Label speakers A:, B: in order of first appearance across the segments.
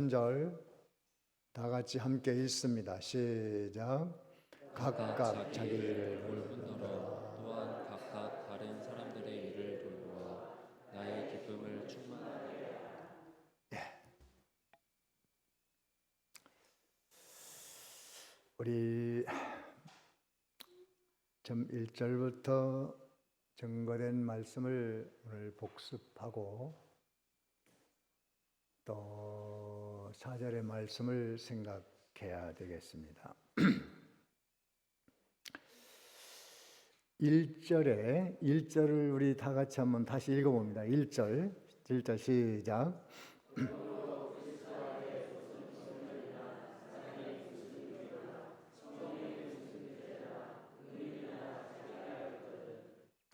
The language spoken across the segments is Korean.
A: 절 다 같이 함께 읽습니다. 시작. 각각 자기 일을
B: 돌보더러 또한 각각 다른 사람들의 일을 돌보아 나의 기쁨을 충만하게.
A: 우리 점 1절부터 증거된 말씀을 오늘 복습하고 또 4절의 말씀을 생각해야 되겠습니다. 1절을 우리 다 같이 한번 다시 읽어봅니다. 1절 시작.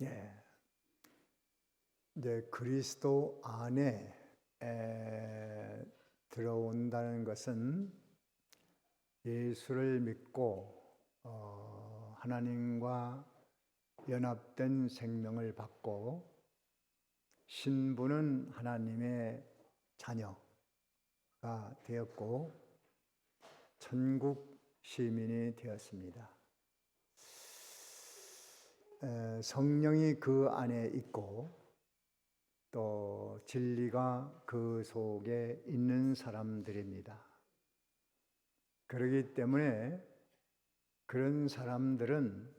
A: 예. 이제 그리스도 안에 들어온다는 것은 예수를 믿고 하나님과 연합된 생명을 받고 신분은 하나님의 자녀가 되었고 천국 시민이 되었습니다. 성령이 그 안에 있고 또 진리가 그 속에 있는 사람들입니다. 그렇기 때문에 그런 사람들은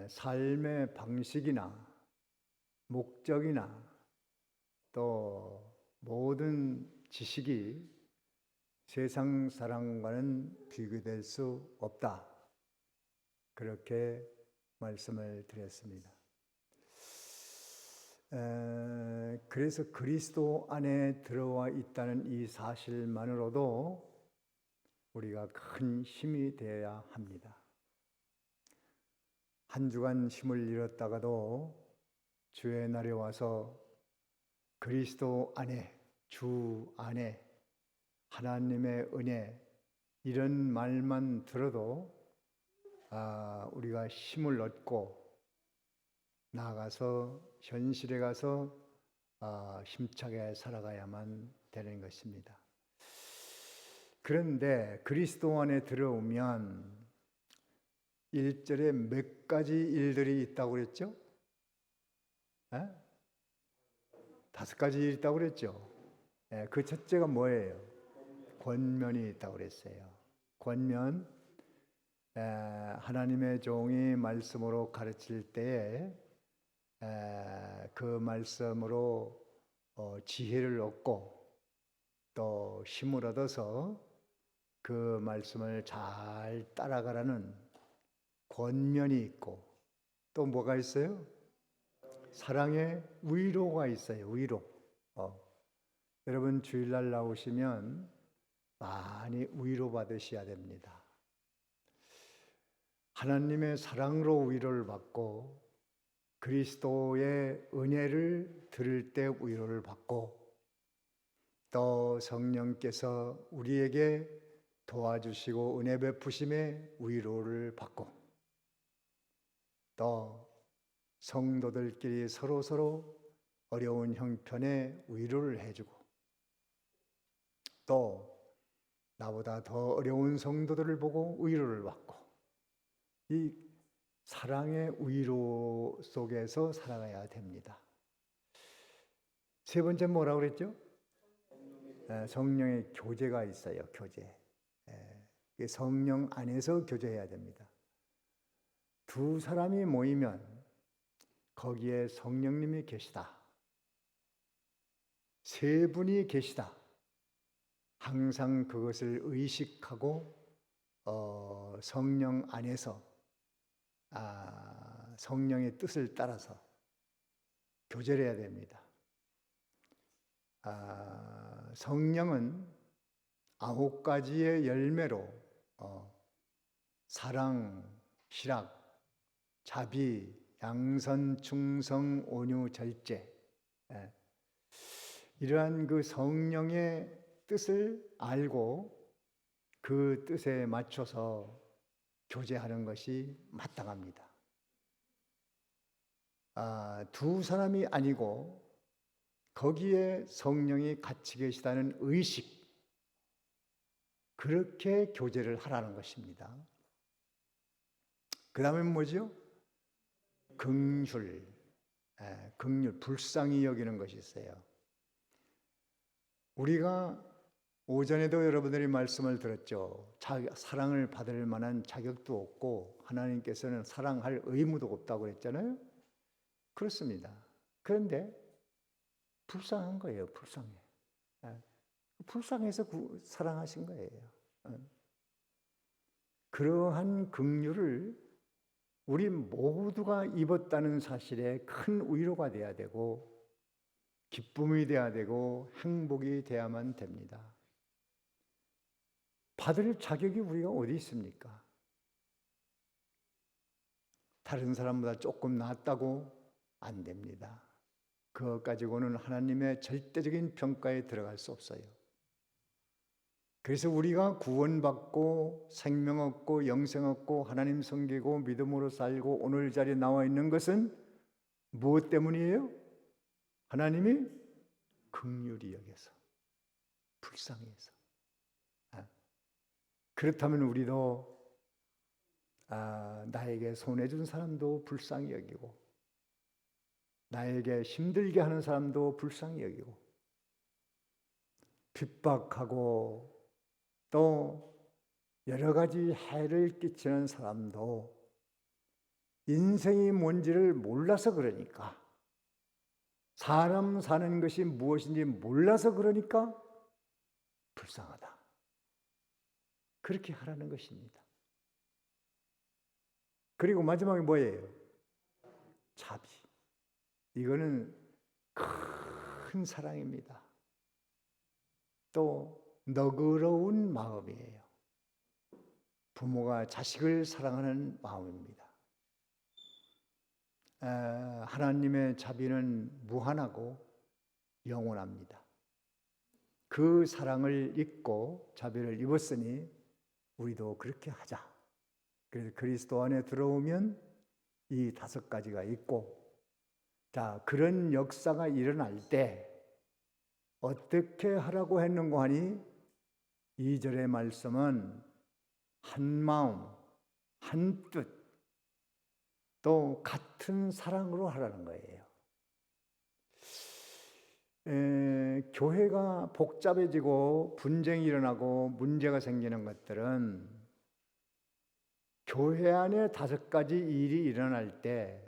A: 삶의 방식이나 목적이나 또 모든 지식이 세상 사람과는 비교될 수 없다. 그렇게 말씀을 드렸습니다. 그래서 그리스도 안에 들어와 있다는 이 사실만으로도 우리가 큰 힘이 되어야 합니다. 한 주간 힘을 잃었다가도 주의 날에 와서 그리스도 안에, 주 안에 하나님의 은혜 이런 말만 들어도 우리가 힘을 얻고 나아가서 현실에 가서 힘차게 살아가야만 되는 것입니다. 그런데 그리스도 안에 들어오면 1절에 몇 가지 일들이 있다고 그랬죠? 5가지 일이 있다고 그랬죠? 그 첫째가 뭐예요? 권면이 있다고 그랬어요. 권면, 하나님의 종이 말씀으로 가르칠 때에 그 말씀으로 지혜를 얻고 또 힘을 얻어서 그 말씀을 잘 따라가라는 권면이 있고 또 뭐가 있어요? 사랑의 위로가 있어요. 위로. 여러분 주일날 나오시면 많이 위로받으셔야 됩니다. 하나님의 사랑으로 위로를 받고 그리스도의 은혜를 들을 때 위로를 받고 또 성령께서 우리에게 도와주시고 은혜 베푸심에 위로를 받고 또 성도들끼리 서로 어려운 형편에 위로를 해주고 또 나보다 더 어려운 성도들을 보고 위로를 받고 이 사랑의 위로 속에서 살아가야 됩니다. 세 번째 뭐라고 그랬죠? 성령의 교제가 있어요. 교제. 성령 안에서 교제해야 됩니다. 두 사람이 모이면 거기에 성령님이 계시다. 세 분이 계시다. 항상 그것을 의식하고 성령 안에서 성령의 뜻을 따라서 교제를 해야 됩니다. 성령은 9가지의 열매로 사랑, 희락, 자비, 양선, 충성, 온유, 절제 이러한 그 성령의 뜻을 알고 그 뜻에 맞춰서 교제하는 것이 마땅합니다. 두 사람이 아니고 거기에 성령이 같이 계시다는 의식, 그렇게 교제를 하라는 것입니다. 그 다음에 뭐죠? 긍휼, 긍휼, 불쌍히 여기는 것이 있어요. 우리가 오전에도 여러분들이 말씀을 들었죠. 사랑을 받을 만한 자격도 없고 하나님께서는 사랑할 의무도 없다고 그랬잖아요. 그렇습니다. 그런데 불쌍한 거예요. 불쌍해. 불쌍해서 사랑하신 거예요. 그러한 긍휼을 우리 모두가 입었다는 사실에 큰 위로가 돼야 되고 기쁨이 돼야 되고 행복이 돼야만 됩니다. 받을 자격이 우리가 어디 있습니까? 다른 사람보다 조금 낫다고 안 됩니다. 그것 가지고는 하나님의 절대적인 평가에 들어갈 수 없어요. 그래서 우리가 구원받고 생명 얻고 영생 얻고 하나님 섬기고 믿음으로 살고 오늘 자리에 나와 있는 것은 무엇 때문이에요? 하나님이 긍휼히 여겨서, 불쌍히 해서. 그렇다면 우리도 나에게 손해준 사람도 불쌍히 여기고 나에게 힘들게 하는 사람도 불쌍히 여기고 핍박하고 또 여러 가지 해를 끼치는 사람도 인생이 뭔지를 몰라서 그러니까, 사람 사는 것이 무엇인지 몰라서 그러니까 불쌍하다. 그렇게 하라는 것입니다. 그리고 마지막에 뭐예요? 자비. 이거는 큰 사랑입니다. 또 너그러운 마음이에요. 부모가 자식을 사랑하는 마음입니다. 하나님의 자비는 무한하고 영원합니다. 그 사랑을 입고 자비를 입었으니 우리도 그렇게 하자. 그래서 그리스도 안에 들어오면 이 5가지가 있고, 자, 그런 역사가 일어날 때 어떻게 하라고 했는고 하니 2절의 말씀은 한 마음, 한 뜻, 또 같은 사랑으로 하라는 거예요. 교회가 복잡해지고 분쟁이 일어나고 문제가 생기는 것들은 교회 안에 5가지 일이 일어날 때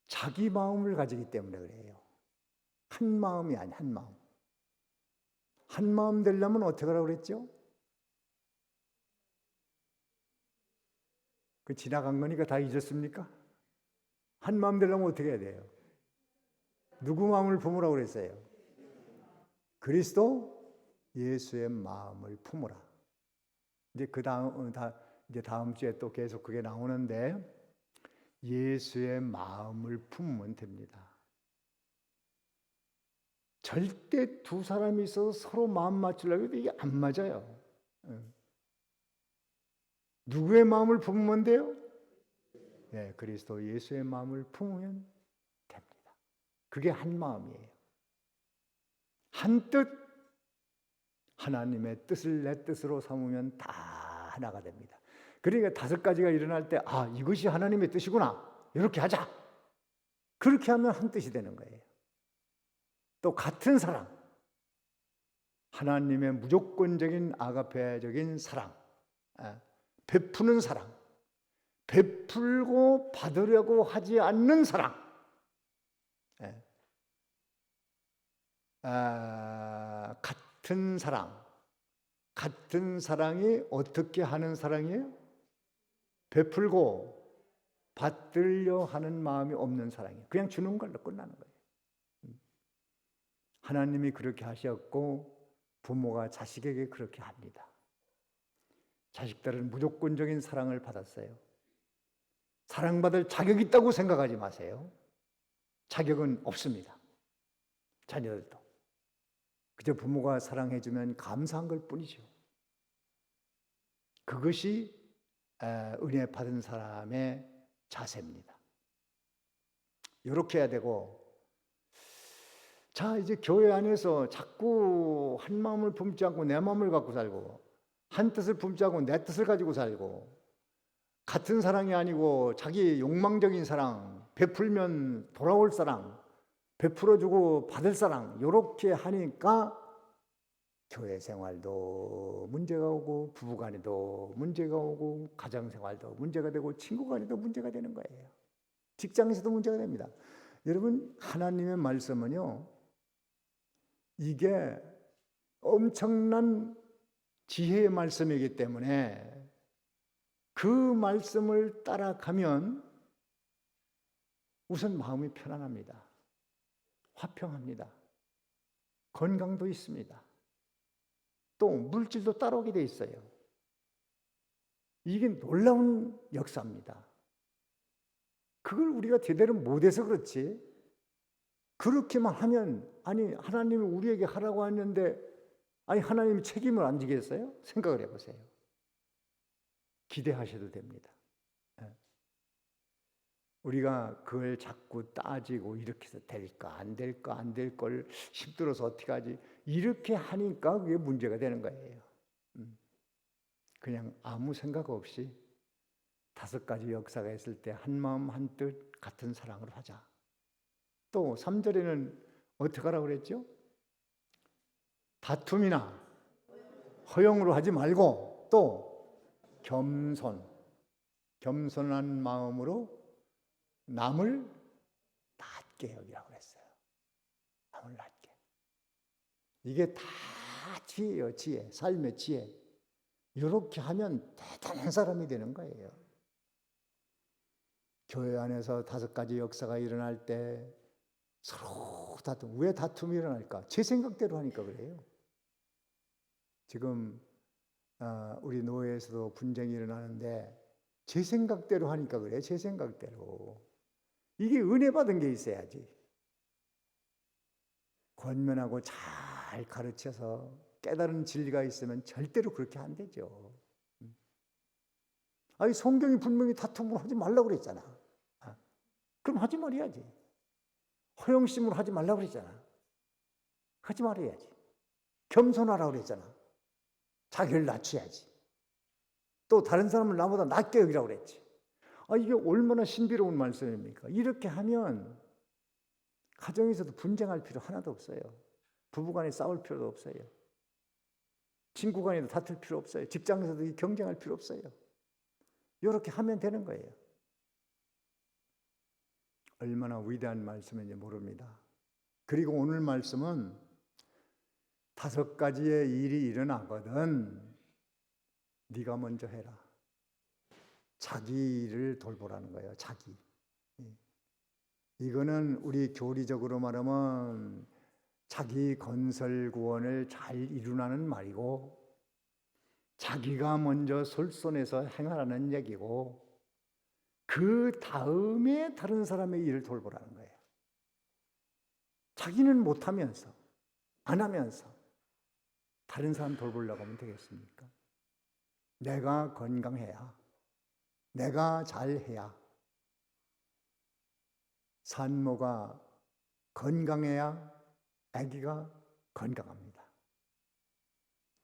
A: 자기 마음을 가지기 때문에 그래요. 한 마음이 아니, 한 마음. 한 마음 되려면 어떻게 하라고 그랬죠? 그 지나간 거니까 다 잊었습니까? 한 마음 되려면 어떻게 해야 돼요? 누구 마음을 품으라고 그랬어요? 그리스도 예수의 마음을 품으라. 이제 이제 다음 주에 또 계속 그게 나오는데 예수의 마음을 품으면 됩니다. 절대 두 사람이 있어서 서로 마음 맞추려고 해도 이게 안 맞아요. 누구의 마음을 품으면 돼요? 네, 그리스도 예수의 마음을 품으면 됩니다. 그게 한 마음이에요. 한 뜻, 하나님의 뜻을 내 뜻으로 삼으면 다 하나가 됩니다. 그러니까 5가지가 일어날 때 이것이 하나님의 뜻이구나, 이렇게 하자. 그렇게 하면 한 뜻이 되는 거예요. 또 같은 사랑, 하나님의 무조건적인 아가페적인 사랑, 베푸는 사랑, 베풀고 받으려고 하지 않는 사랑, 같은 사랑. 같은 사랑이 어떻게 하는 사랑이에요? 베풀고 받으려 하는 마음이 없는 사랑이에요. 그냥 주는 걸로 끝나는 거예요. 하나님이 그렇게 하셨고 부모가 자식에게 그렇게 합니다. 자식들은 무조건적인 사랑을 받았어요. 사랑받을 자격이 있다고 생각하지 마세요. 자격은 없습니다. 자녀들도. 그저 부모가 사랑해주면 감사한 걸 뿐이죠. 그것이 은혜 받은 사람의 자세입니다. 이렇게 해야 되고, 자, 이제 교회 안에서 자꾸 한 마음을 품지 않고 내 마음을 갖고 살고, 한 뜻을 품지 않고 내 뜻을 가지고 살고, 같은 사랑이 아니고 자기 욕망적인 사랑, 베풀면 돌아올 사랑, 베풀어주고 받을 사랑, 이렇게 하니까 교회 생활도 문제가 오고, 부부간에도 문제가 오고, 가정생활도 문제가 되고, 친구간에도 문제가 되는 거예요. 직장에서도 문제가 됩니다. 여러분, 하나님의 말씀은요, 이게 엄청난 지혜의 말씀이기 때문에 그 말씀을 따라가면 우선 마음이 편안합니다. 화평합니다. 건강도 있습니다. 또 물질도 따라오게 돼 있어요. 이게 놀라운 역사입니다. 그걸 우리가 제대로 못해서 그렇지, 그렇게만 하면, 아니 하나님이 우리에게 하라고 했는데 아니 하나님이 책임을 안 지겠어요? 생각을 해보세요. 기대하셔도 됩니다. 우리가 그걸 자꾸 따지고 이렇게 해서 될까 안 될까 안 될 걸 힘들어서 어떻게 하지, 이렇게 하니까 그게 문제가 되는 거예요. 그냥 아무 생각 없이 5가지 역사가 있을 때 한 마음 한 뜻 같은 사랑으로 하자. 또 3절에는 어떻게 하라고 그랬죠? 다툼이나 허용으로 하지 말고 또 겸손한 마음으로 남을 낮게 여기라고 그랬어요. 남을 낮게. 이게 다 지혜예요, 지혜. 삶의 지혜. 이렇게 하면 대단한 사람이 되는 거예요. 교회 안에서 5가지 역사가 일어날 때 서로 다툼. 왜 다툼이 일어날까? 제 생각대로 하니까 그래요. 지금 우리 노예에서도 분쟁이 일어나는데 제 생각대로 하니까 그래요. 제 생각대로. 이게 은혜 받은 게 있어야지. 권면하고 잘 가르쳐서 깨달은 진리가 있으면 절대로 그렇게 안 되죠. 아니 성경이 분명히 다툼을 하지 말라고 그랬잖아. 그럼 하지 말아야지. 허영심으로 하지 말라고 그랬잖아. 하지 말아야지. 겸손하라고 그랬잖아. 자기를 낮춰야지. 또 다른 사람을 나보다 낮게 여기라고 그랬지. 이게 얼마나 신비로운 말씀입니까? 이렇게 하면 가정에서도 분쟁할 필요 하나도 없어요. 부부간에 싸울 필요도 없어요. 친구간에도 다툴 필요 없어요. 직장에서도 경쟁할 필요 없어요. 이렇게 하면 되는 거예요. 얼마나 위대한 말씀인지 모릅니다. 그리고 오늘 말씀은 5가지의 일이 일어나거든 네가 먼저 해라. 자기를 돌보라는 거예요. 자기. 이거는 우리 교리적으로 말하면 자기 건설 구원을 잘 이루라는 말이고, 자기가 먼저 솔선해서 행하라는 얘기고, 그 다음에 다른 사람의 일을 돌보라는 거예요. 자기는 못하면서 안 하면서 다른 사람 돌보려고 하면 되겠습니까? 내가 건강해야, 내가 잘해야, 산모가 건강해야 아기가 건강합니다.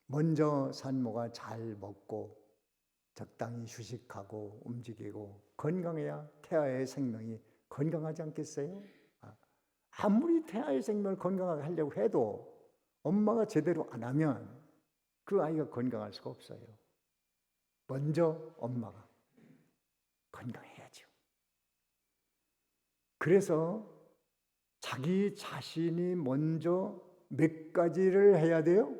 A: 먼저 산모가 잘 먹고 적당히 휴식하고 움직이고 건강해야 태아의 생명이 건강하지 않겠어요? 아무리 태아의 생명을 건강하게 하려고 해도 엄마가 제대로 안 하면 그 아이가 건강할 수가 없어요. 먼저 엄마가 건강해야죠. 그래서 자기 자신이 먼저 몇 가지를 해야 돼요?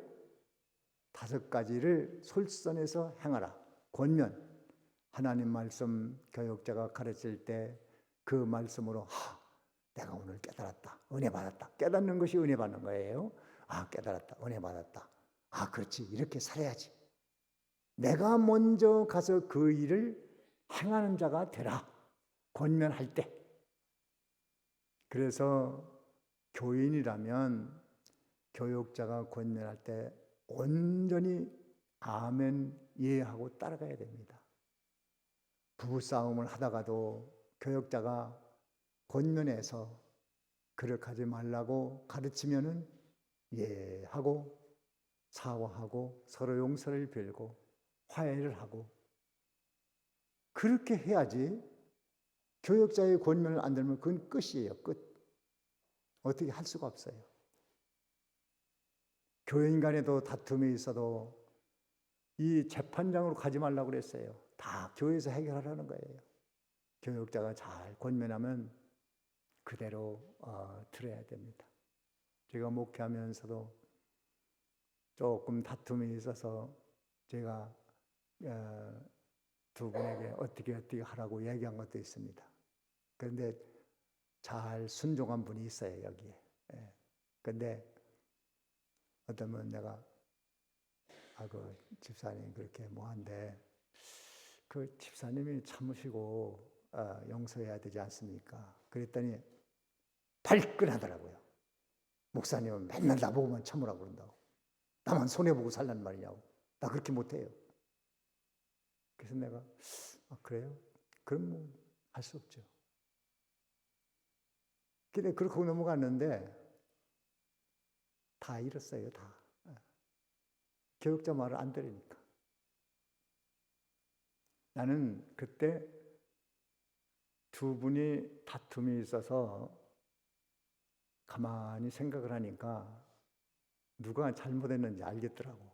A: 5가지를 솔선해서 행하라. 권면. 하나님 말씀 교육자가 가르칠 때 그 말씀으로 내가 오늘 깨달았다. 은혜 받았다. 깨닫는 것이 은혜 받는 거예요. 깨달았다. 은혜 받았다. 그렇지. 이렇게 살아야지. 내가 먼저 가서 그 일을 행하는 자가 되라. 권면할 때. 그래서 교인이라면 교육자가 권면할 때 온전히 아멘 예하고 따라가야 됩니다. 부부싸움을 하다가도 교육자가 권면해서 그렇게 하지 말라고 가르치면은 예 하고 사과하고 서로 용서를 빌고 화해를 하고 그렇게 해야지. 교역자의 권면을 안 들으면 그건 끝이에요. 끝. 어떻게 할 수가 없어요. 교인 간에도 다툼이 있어도 이 재판장으로 가지 말라고 그랬어요. 다 교회에서 해결하라는 거예요. 교역자가 잘 권면하면 그대로 들어야 됩니다. 제가 목회하면서도 조금 다툼이 있어서 제가 두 분에게 어떻게 하라고 얘기한 것도 있습니다. 그런데 잘 순종한 분이 있어요, 여기에. 그런데 어떤 분 내가 그 집사님 그렇게 뭐한데 그 집사님이 참으시고 용서해야 되지 않습니까? 그랬더니 발끈하더라고요. 목사님은 맨날 나보고만 참으라고 그런다고. 나만 손해보고 살란 말이냐고. 나 그렇게 못해요. 그래서 내가 그래요? 그럼 뭐 할 수 없죠. 근데 그렇게 넘어갔는데 다 잃었어요. 다. 교육자 말을 안 들으니까. 나는 그때 두 분이 다툼이 있어서 가만히 생각을 하니까 누가 잘못했는지 알겠더라고.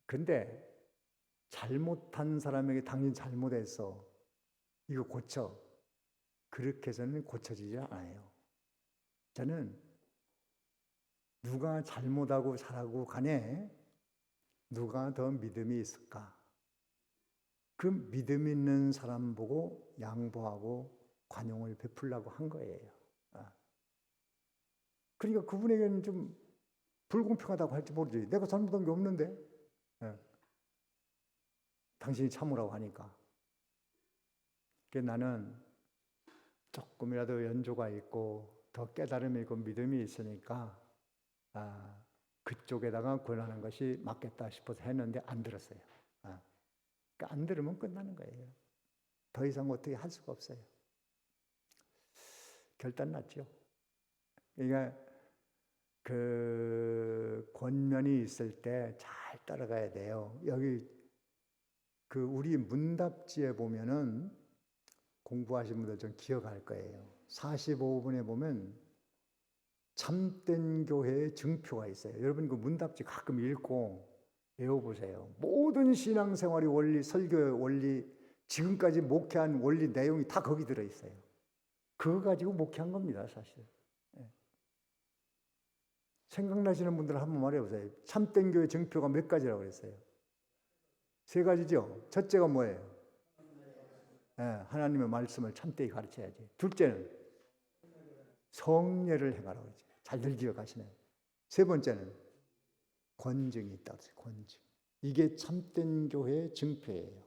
A: 근데 잘못한 사람에게 당연히 잘못했어. 이거 고쳐. 그렇게 해서는 고쳐지지 않아요. 저는 누가 잘못하고 잘하고 간에 누가 더 믿음이 있을까? 그 믿음 있는 사람 보고 양보하고 관용을 베풀려고 한 거예요. 그러니까 그분에게는 좀 불공평하다고 할지 모르지. 내가 잘못한 게 없는데 당신이 참으라고 하니까. 나는 조금이라도 연조가 있고 더 깨달음이 있고 믿음이 있으니까 그쪽에다가 권하는 것이 맞겠다 싶어서 했는데 안 들었어요. 그러니까 안 들으면 끝나는 거예요. 더 이상 어떻게 할 수가 없어요. 결단 났죠. 그러니까 그 권면이 있을 때 잘 따라가야 돼요. 여기 그 우리 문답지에 보면은 공부하신 분들 좀 기억할 거예요. 45분에 보면 참된 교회의 증표가 있어요. 여러분 그 문답지 가끔 읽고 외워보세요. 모든 신앙생활의 원리, 설교의 원리, 지금까지 목회한 원리 내용이 다 거기 들어있어요. 그거 가지고 목회한 겁니다, 사실. 생각나시는 분들 한번 말해보세요. 참된 교회 증표가 몇 가지라고 그랬어요? 3가지죠. 첫째가 뭐예요? 하나님의 말씀을 참되게 가르쳐야지. 둘째는 성례를 행하라고 그러지. 잘들 기억하시네요. 3번째는 권증이 있다고 했어요. 권증. 이게 참된 교회의 증표예요.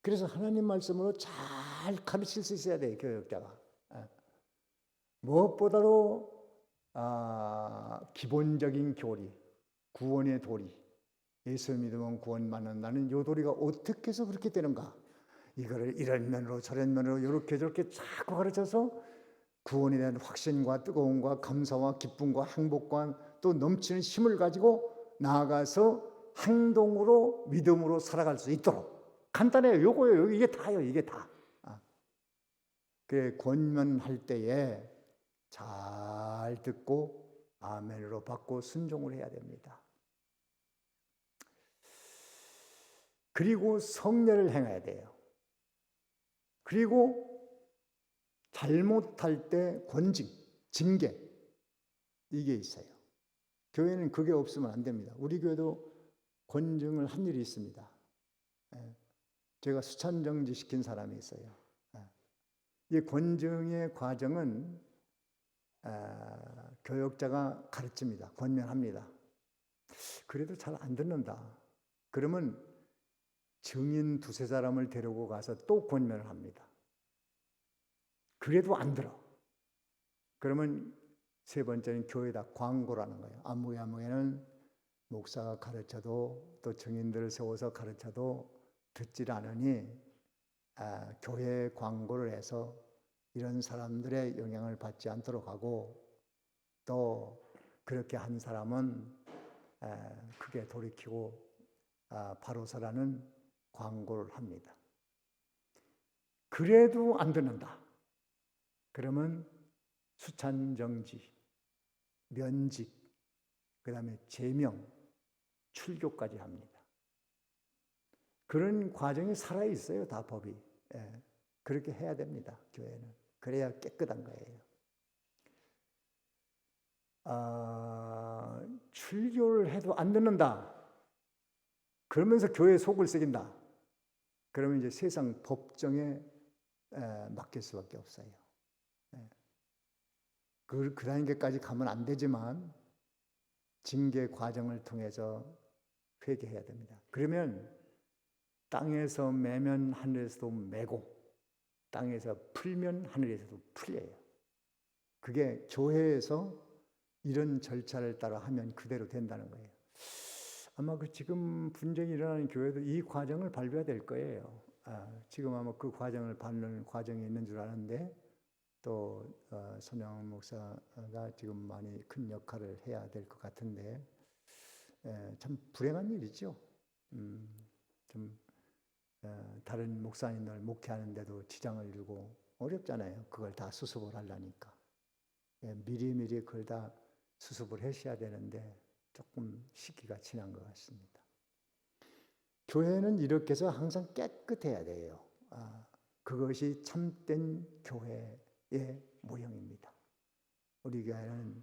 A: 그래서 하나님 말씀으로 잘 가르칠 수 있어야 돼요, 교역자가. 무엇보다도 기본적인 교리, 구원의 도리, 예수 믿으면 구원받는다는 이 도리가 어떻게 해서 그렇게 되는가? 이거를 이런 면으로 저런 면으로 이렇게 저렇게 자꾸 가르쳐서 구원에 대한 확신과 뜨거움과 감사와 기쁨과 행복과 또 넘치는 힘을 가지고 나아가서 행동으로 믿음으로 살아갈 수 있도록. 간단해요. 요거예요. 이게 다예요. 이게 다. 그 권면할 때에 잘 듣고 아멘으로 받고 순종을 해야 됩니다. 그리고 성례를 행해야 돼요. 그리고 잘못할 때 권징, 징계 이게 있어요. 교회는 그게 없으면 안 됩니다. 우리 교회도 권징을 한 일이 있습니다. 제가 수찬정지 시킨 사람이 있어요. 이 권징의 과정은 교역자가 가르칩니다. 권면합니다. 그래도 잘 안 듣는다. 그러면 증인 2-3 데리고 가서 또 권면을 합니다. 그래도 안 들어. 그러면 3번째는 교회에다 광고라는 거예요. 아무개는 목사가 가르쳐도 또 증인들을 세워서 가르쳐도 듣질 않으니 교회 광고를 해서 이런 사람들의 영향을 받지 않도록 하고, 또 그렇게 한 사람은 크게 돌이키고 바로 서라는 광고를 합니다. 그래도 안 듣는다. 그러면 수찬정지, 면직, 그 다음에 제명, 출교까지 합니다. 그런 과정이 살아있어요. 다 법이. 그렇게 해야 됩니다. 교회는. 그래야 깨끗한 거예요. 출교를 해도 안 듣는다. 그러면서 교회에 속을 썩인다. 그러면 이제 세상 법정에 맡길 수밖에 없어요. 그 단계까지 가면 안 되지만 징계 과정을 통해서 회개해야 됩니다. 그러면 땅에서 매면 하늘에서도 매고, 땅에서 풀면 하늘에서도 풀려요. 그게 교회에서 이런 절차를 따라 하면 그대로 된다는 거예요. 아마 지금 분쟁이 일어나는 교회도 이 과정을 밟아야 될 거예요. 지금 아마 그 과정을 밟는 과정이 있는 줄 아는데, 또 손양 목사가 지금 많이 큰 역할을 해야 될 것 같은데, 참 불행한 일이죠. 좀 다른 목사님들 목회하는데도 지장을 주고 어렵잖아요. 그걸 다 수습을 하려니까. 미리미리 그걸 다 수습을 하셔야 되는데 조금 시기가 지난 것 같습니다. 교회는 이렇게 해서 항상 깨끗해야 돼요. 그것이 참된 교회의 모형입니다. 우리 교회는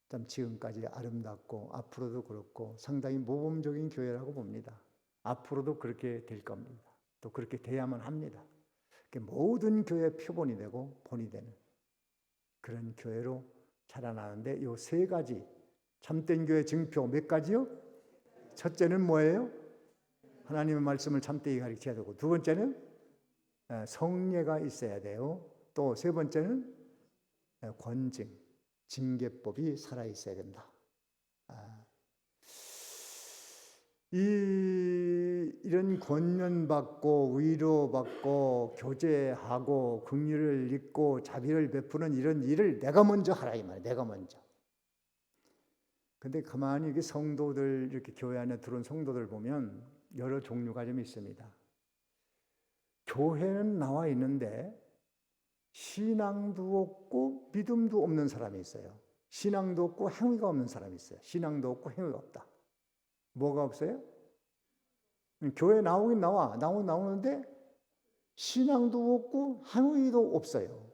A: 참 지금까지 아름답고 앞으로도 그렇고 상당히 모범적인 교회라고 봅니다. 앞으로도 그렇게 될 겁니다. 또 그렇게 돼야만 합니다. 모든 교회의 표본이 되고 본이 되는 그런 교회로 자라나는데, 이 세 가지 참된 교회 증표 몇 가지요? 첫째는 뭐예요? 하나님의 말씀을 참되게 가르쳐야 되고, 두 번째는 성례가 있어야 돼요. 또 세 번째는 권징, 징계법이 살아 있어야 된다. 이런 권면받고 위로받고 교제하고 긍휼을 입고 자비를 베푸는 이런 일을 내가 먼저 하라, 이 말이에요. 내가 먼저. 근데 가만히 이렇게 성도들, 이렇게 교회 안에 들어온 성도들 보면 여러 종류가 좀 있습니다. 교회는 나와 있는데 신앙도 없고 믿음도 없는 사람이 있어요. 신앙도 없고 행위가 없는 사람이 있어요. 신앙도 없고 행위가 없다. 뭐가 없어요? 교회 나오긴 나오는데 신앙도 없고 행위도 없어요.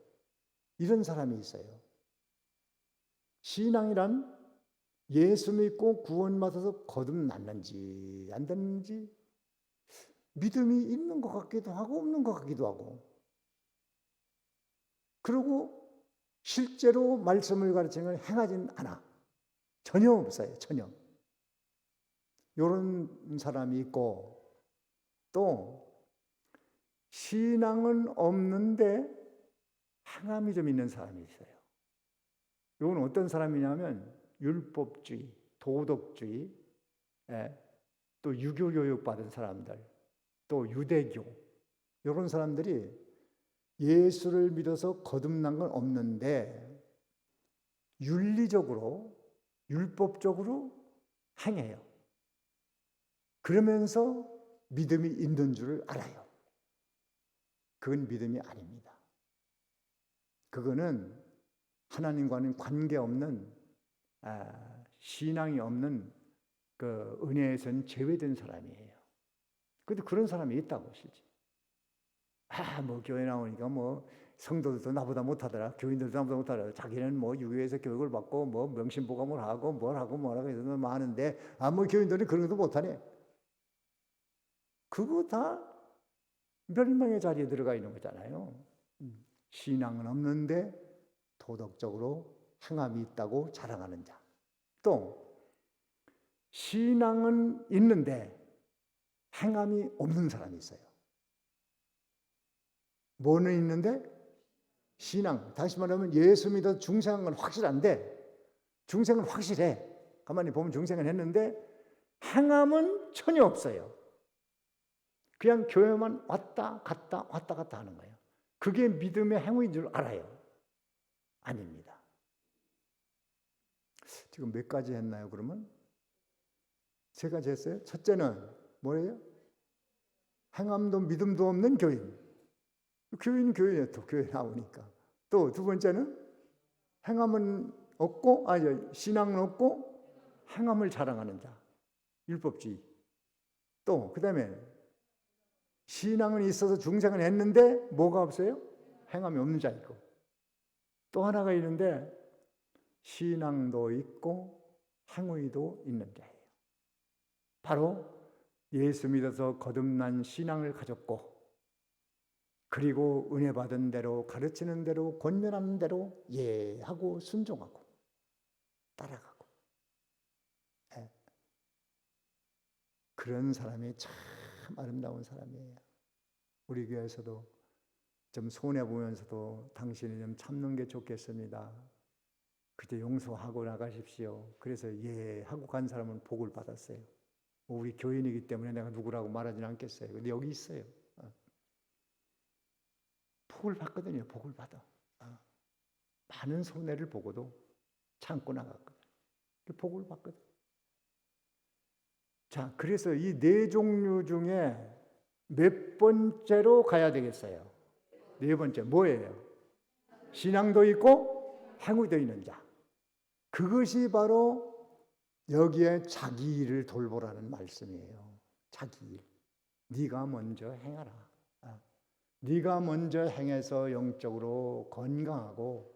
A: 이런 사람이 있어요. 신앙이란 예수 믿고 구원받아서 거듭났는지 안 됐는지, 믿음이 있는 것 같기도 하고 없는 것 같기도 하고, 그리고 실제로 말씀을 가르치는 걸 행하진 않아. 전혀 없어요. 전혀. 이런 사람이 있고, 또 신앙은 없는데 행함이 좀 있는 사람이 있어요. 이건 어떤 사람이냐면 율법주의, 도덕주의, 또 유교 교육 받은 사람들, 또 유대교, 이런 사람들이 예수를 믿어서 거듭난 건 없는데 윤리적으로, 율법적으로 행해요. 그러면서 믿음이 있는 줄을 알아요. 그건 믿음이 아닙니다. 그거는 하나님과는 관계없는, 신앙이 없는 그 은혜에서는 제외된 사람이에요. 그런데 그런 사람이 있다고, 실제. 뭐 교회 나오니까 뭐 성도들도 나보다 못하더라, 교인들도 나보다 못하더라, 자기는 뭐 유교에서 교육을 받고 뭐 명심보감을 하고 뭘 하고 뭐라고 해서 많은데 뭐 교인들은 그런 것도 못하네. 그거 다 멸망의 자리에 들어가 있는 거잖아요. 신앙은 없는데 도덕적으로 행함이 있다고 자랑하는 자. 또 신앙은 있는데 행함이 없는 사람이 있어요. 뭐는 있는데? 신앙. 다시 말하면 예수 믿어 중생한 건 확실한데, 중생은 확실해. 가만히 보면 중생은 했는데 행함은 전혀 없어요. 그냥 교회만 왔다 갔다 왔다 갔다 하는 거예요. 그게 믿음의 행위인 줄 알아요? 아닙니다. 지금 몇 가지 했나요, 그러면? 제가 쟀어요? 첫째는 뭐예요? 행함도 믿음도 없는 교인. 교인은 교인이에요. 또 교회 나오니까. 또 두 번째는 행함은 없고, 신앙은 없고 행함을 자랑하는 자. 율법주의. 또 그 다음에 신앙은 있어서 중생은 했는데 뭐가 없어요? 행함이 없는 자 있고. 또 하나가 있는데 신앙도 있고 행위도 있는 자예요. 바로 예수 믿어서 거듭난 신앙을 가졌고, 그리고 은혜 받은 대로 가르치는 대로 권면하는 대로 예하고 순종하고 따라가고, 그런 사람이 참 아름다운 사람이에요. 우리 교회에서도 좀 손해 보면서도 당신이 좀 참는 게 좋겠습니다. 그때 용서하고 나가십시오. 그래서 하고 간 사람은 복을 받았어요. 우리 교인이기 때문에 내가 누구라고 말하지는 않겠어요. 근데 여기 있어요. 복을 받거든요. 복을 받아. 많은 손해를 보고도 참고 나갔거든. 복을 받거든. 자, 그래서 이 네 종류 중에 몇 번째로 가야 되겠어요? 네 번째 뭐예요? 신앙도 있고 행위도 있는 자. 그것이 바로 여기에 자기 일을 돌보라는 말씀이에요. 자기 일. 네가 먼저 행하라. 네가 먼저 행해서 영적으로 건강하고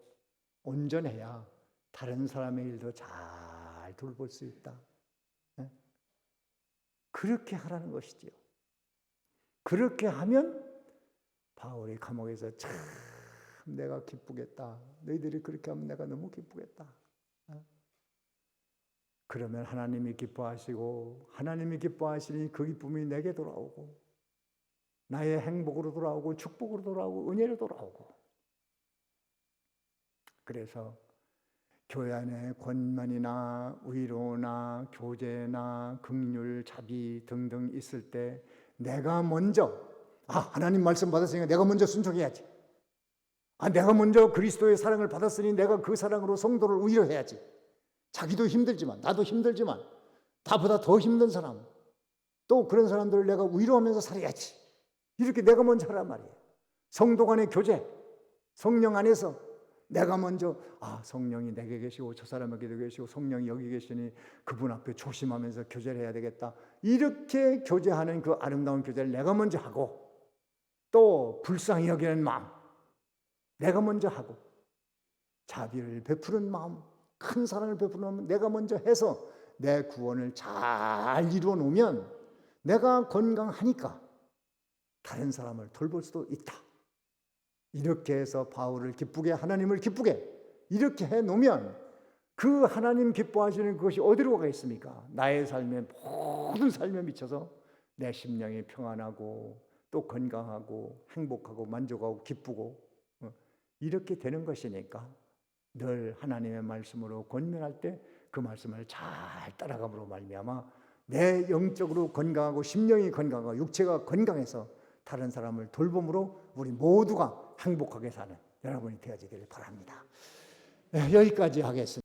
A: 온전해야 다른 사람의 일도 잘 돌볼 수 있다. 그렇게 하라는 것이지요. 그렇게 하면 바울이 감옥에서 참 내가 기쁘겠다. 너희들이 그렇게 하면 내가 너무 기쁘겠다. 그러면 하나님이 기뻐하시고, 하나님이 기뻐하시니 그 기쁨이 내게 돌아오고, 나의 행복으로 돌아오고, 축복으로 돌아오고, 은혜로 돌아오고. 그래서 교회 안에 권면이나 위로나 교제나 긍휼, 자비 등등 있을 때 내가 먼저 하나님 말씀 받았으니까 내가 먼저 순종해야지. 내가 먼저 그리스도의 사랑을 받았으니 내가 그 사랑으로 성도를 위로해야지. 자기도 힘들지만, 나도 힘들지만 나보다 더 힘든 사람, 또 그런 사람들을 내가 위로하면서 살아야지. 이렇게 내가 먼저 하란 말이에요. 성도 간의 교제, 성령 안에서 내가 먼저 성령이 내게 계시고 저 사람에게도 계시고 성령이 여기 계시니 그분 앞에 조심하면서 교제를 해야 되겠다. 이렇게 교제하는 그 아름다운 교제를 내가 먼저 하고, 또 불쌍히 여기는 마음 내가 먼저 하고, 자비를 베푸는 마음, 큰 사랑을 베푸는 마음 내가 먼저 해서 내 구원을 잘 이루어 놓으면 내가 건강하니까 다른 사람을 돌볼 수도 있다. 이렇게 해서 바울을 기쁘게, 하나님을 기쁘게 이렇게 해 놓으면 그 하나님 기뻐하시는 그것이 어디로 가겠습니까? 나의 삶의 모든 삶에 미쳐서 내 심령이 평안하고 또 건강하고 행복하고 만족하고 기쁘고 이렇게 되는 것이니까 늘 하나님의 말씀으로 권면할 때 그 말씀을 잘 따라감으로 말미암아 내 영적으로 건강하고 심령이 건강하고 육체가 건강해서 다른 사람을 돌봄으로 우리 모두가 행복하게 사는 여러분이 되어지기를 바랍니다. 여기까지 하겠습니다.